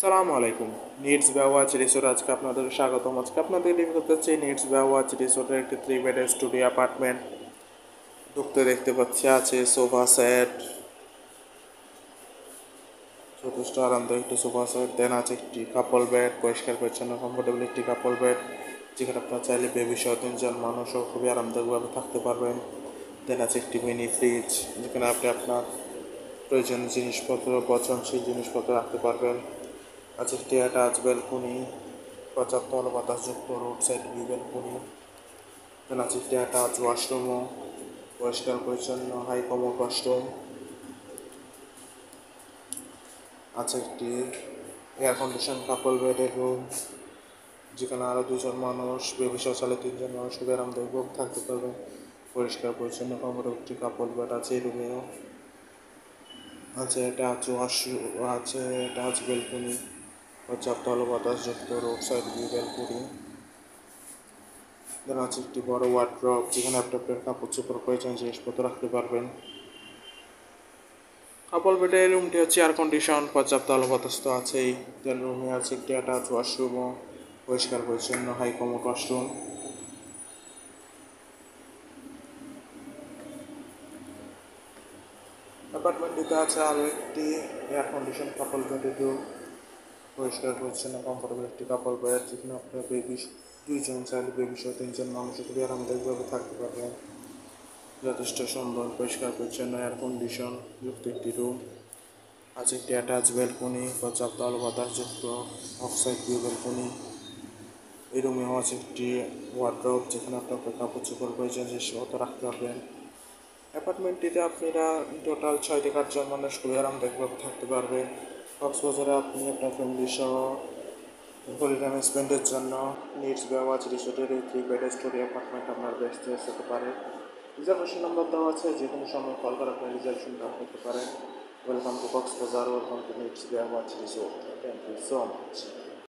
সালামু আলাইকুম। Needs watch resort আজকে আপনাদের স্বাগতম। আজকে আপনাদের রিভিউ করতে চাচ্ছি নিডস ওয়াচ রিসোর্টের একটি 3 বেডের স্টুডিও অ্যাপার্টমেন্ট। ঢুকতে দেখতে পাচ্ছি আছে সোফা সেট, যথেষ্ট আরামদায়ক একটি সোফা সেট। দেন আছে একটি কাপল বেড, পরিষ্কার পরিচ্ছন্ন কমফোর্টেবল একটি কাপল বেড, যেখানে আপনার চাইলে বেবি সহ 3 জন মানুষও খুবই আরামদায়কভাবে থাকতে পারবেন। দেন আছে একটি মিনি ফ্রিজ, যেখানে আপনি আপনার প্রয়োজনীয় জিনিসপত্র, পছন্দসই জিনিসপত্র রাখতে পারবেন। আছে একটি অ্যাটাচ ব্যালকনি, পর্যাপ্ত আলো বাতাসযুক্ত রোড সাইড ভিউ ব্যালকনি। দেন আছে একটি অ্যাটাচ ওয়াশরুমও, পরিষ্কার পরিচ্ছন্ন হাই কমোড ওয়াশরুম। আছে একটি এয়ার কন্ডিশন কাপল বেডের রুম, যেখানে আরও 2 জন মানুষ, বেবি সহ 3 জন মানুষ খুবই আরামদায়কভাবে থাকতে পারবেন। পরিষ্কার পরিচ্ছন্ন কমোড একটি কাপল বেড আছে এই রুমেও। আছে অ্যাটাচ ওয়াশরুম, আছে অ্যাটাচ ব্যালকনি, পর্যাপ্ত আলো বাতাসযুক্ত রোড সাইড ভিউ ব্যালকনি। দেন আছে একটি বড় ওয়ার্ড্রপ, যেখানে আপনি আপনার কাপড় চোপড় প্রয়োজন জিনিসপত্র রাখতে পারবেন। কাপল বেডের রুমটি হচ্ছে এয়ার কন্ডিশন, পর্যাপ্ত আলো বাতাস তো আছেই। দেন রুমে আছে একটি অ্যাটাচ ওয়াশরুমও, পরিষ্কার পরিচ্ছন্ন হাই কমোড ওয়াশরুম। অ্যাপার্টমেন্টটিতে আছে আরও একটি এয়ার কন্ডিশন কাপল বেডের রুম, পরিষ্কার পরিচ্ছন্ন কমফোর্টেবল একটি কাপল বেড, যেখানে আপনার বেবি 2 জন চাইলে বেবি সহ 3 জন মানুষ খুবই আরামদায়কভাবে থাকতে পারবেন। যথেষ্ট সুন্দর পরিষ্কার পরিচ্ছন্ন এয়ার কন্ডিশন যুক্ত একটি রুম। আছে একটি অ্যাটাচ ব্যালকনি, পর্যাপ্ত আলো বাতাসযুক্ত অফসাইড ভিউ ব্যালকনি। এই রুমেও আছে একটি ওয়ার্ড্রোব, যেখানে আপনার কাপড় চোপড় প্রয়োজন জিনিসপত্র রাখতে পারবেন। অ্যাপার্টমেন্টটিতে আপনারা টোটাল 6 থেকে 8 জন মানুষ খুবই আরামদায়কভাবে থাকতে পারবে। কক্সবাজারে আপনি আপনার ফ্যামিলি সহ হলিডে স্পেন্ডের জন্য নিডস ওয়াচ রিসোর্টের এই 3 বেডের স্টুডিও অ্যাপার্টমেন্ট আপনার বেস্ট চয়েস হতে পারে। রিজার্ভেশন নম্বর দেওয়া আছে, যে কোনো সময় কল করে আপনি রিজার্ভেশন করতে পারেন। Welcome to Cox's Bazar, welcome to needs watch resort. Thank you so much.